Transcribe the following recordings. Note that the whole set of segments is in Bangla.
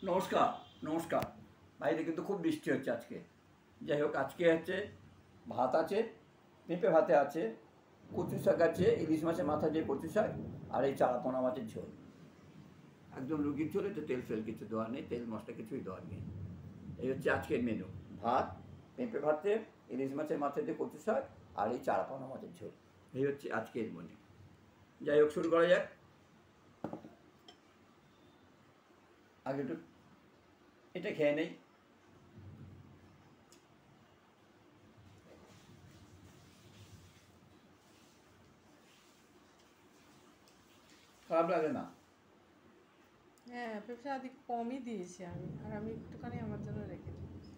নমস্কার। নমস্কার। বাইরে কিন্তু খুব বৃষ্টি হচ্ছে আজকে। যাই হোক, আজকে হচ্ছে ভাত আছে, পেঁপে ভাতে আছে, কচু শাক আছে, ইলিশ মাছের মাথা দিয়ে কচু শাক, আর এই চারাপোনা মাছের ঝোল। একদম রুগীর ঝোলে, তো তেল ফেল কিছু দেওয়ার নেই, তেল মশলা কিছুই দেওয়ার নেই। এই হচ্ছে আজকের মেনু। ভাত, পেঁপে ভাতে, ইলিশ মাছের মাথা দিয়ে কচু শাক, আর এই চারাপোনা মাছের ঝোল। এই হচ্ছে আজকের মেনু। যাই হোক, শুরু করা যাক। আগে একটু এটা খেয়ে নেই। খারাপ লাগে না। হ্যাঁ, পেঁপে আদি কমই দিয়েছি আমি, আর আমি একটুখানি আমার জন্য রেখে দিয়েছি।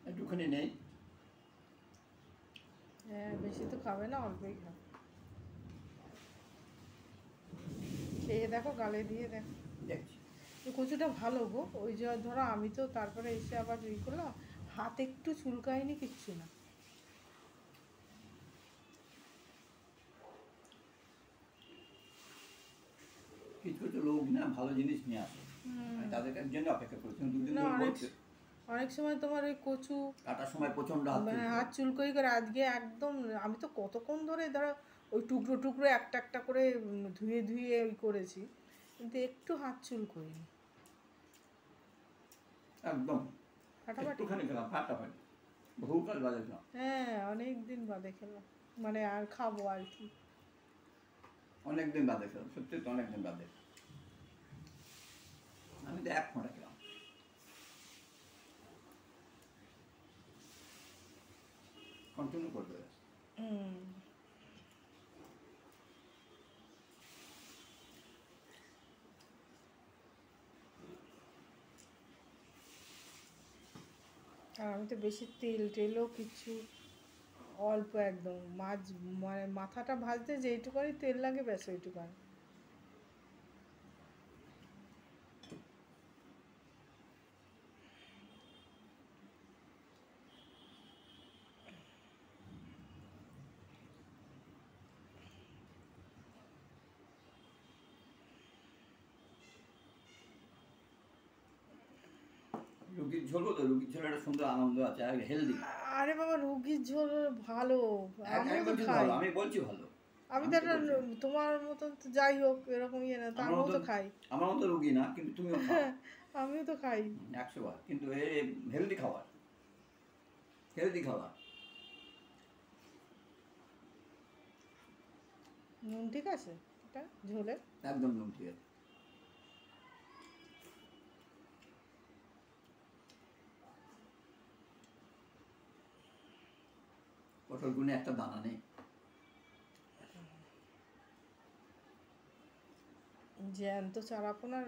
একটুখানি নেই। হ্যাঁ, বেশি তো খাবে না, অল্পই খাবে। খেয়ে দেখো, গালে দিয়ে দেখো। দেখছি। এই কচুটা ভালো গো। ওই যে ধরো, আমি তো তারপরে এসে আবার ই করলাম, হাত একটু চুলকায়নি, কিচ্ছু না। কিছু কিছু লোক না ভালো জিনিস নিয়ে আসে, আমি তাদের জন্য অপেক্ষা করছি, দুদিন না, ধরে অনেক বলছে। অনেক সময় তোমার ওই কচু কাটার সময় প্রচণ্ড হাত চলছে। হাত চুলকোই করে। আজকে একদম, আমি তো কতক্ষণ ধরে ধরো ওই টুকরো টুকরো একটা একটা করে ধুয়ে ধুয়ে ওই করেছি, কিন্তু একটু হাত চুলকোয়নি। একদম ফাটাফাটি। একটুখানি খেলাম, ফাটাফাটি। বহুকাল বাদে খেলাম। হ্যাঁ, অনেক দিন বাদে খেলাম, মানে আর খাবো আর কি। অনেক দিন বাদে খেলাম, সত্যি তো অনেক দিন বাদে। আমি তো এক ফোঁটা খেলাম। কন্টিনিউ করবে। হুম। আর আমি তো বেশি তেল টেলও কিছু, অল্প একদম মাছ, মানে মাথাটা ভাজতে যেইটুকানি তেল লাগে ব্যাস ওইটুকানি। রুগীর ঝোলও তো, রুগীর ঝোলে একটা সুন্দর আনন্দ আছে, আর হেলদি। আরে বাবা, রুগীর ঝোল ভালো, আমি আমিও তো বলছি খাই। ভালো, আমি বলছি ভালো। আমি তো আমি তো একটা, বলছি তোমার মতন তো যাই হোক এরকম ইয়ে না, তা আমার আমিও মতো, তো খাই। আমার মতো রুগী না, কিন্তু তুমিও খাও। আমিও তো খাই। 100 বার, কিন্তু হেলদি খাবার, হেলদি খাবার। নুন ঠিক আছে এটা ঝোলে? একদম নুন ঠিক আছে। পটল গুনে একটা দানা নেই। জ্যান্ত চারাপোনার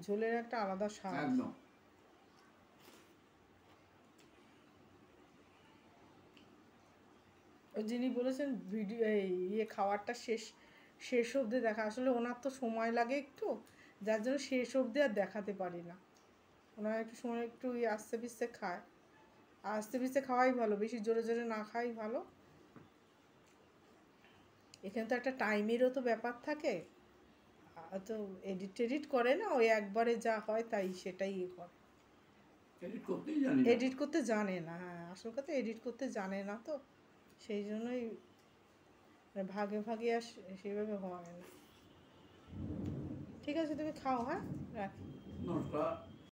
ঝোলের একটা আলাদা স্বাদ। একদম। ওই যিনি বলেছেন ভিডিও এই ইয়ে খাবারটা শেষ শেষ অবধি দেখা, আসলে ওনার তো সময় লাগে একটু, যার জন্য শেষ অবধি আর দেখাতে পারি না। ওনার একটু সময়, একটু আস্তে পিস্তে খায়। আস্তে পিস্তে খাওয়াই ভালো, বেশি জোরে জোরে না খাওয়াই ভালো। এখানে তো একটা টাইমেরও তো ব্যাপার থাকে। তো এডিট টেডিট করে না, ওই একবারে যা হয় তাই সেটাই ইয়ে করে। এডিট করতেই জানি না তো। এডিট করতে জানে না, হ্যাঁ, আসল কথা এডিট করতে জানে না তো, সেই জন্যই মানে ভাগে ভাগে আর সেইভাবে হয় না। ঠিক আছে, তুমি খাও, হ্যাঁ, রাখি। নমস্কার।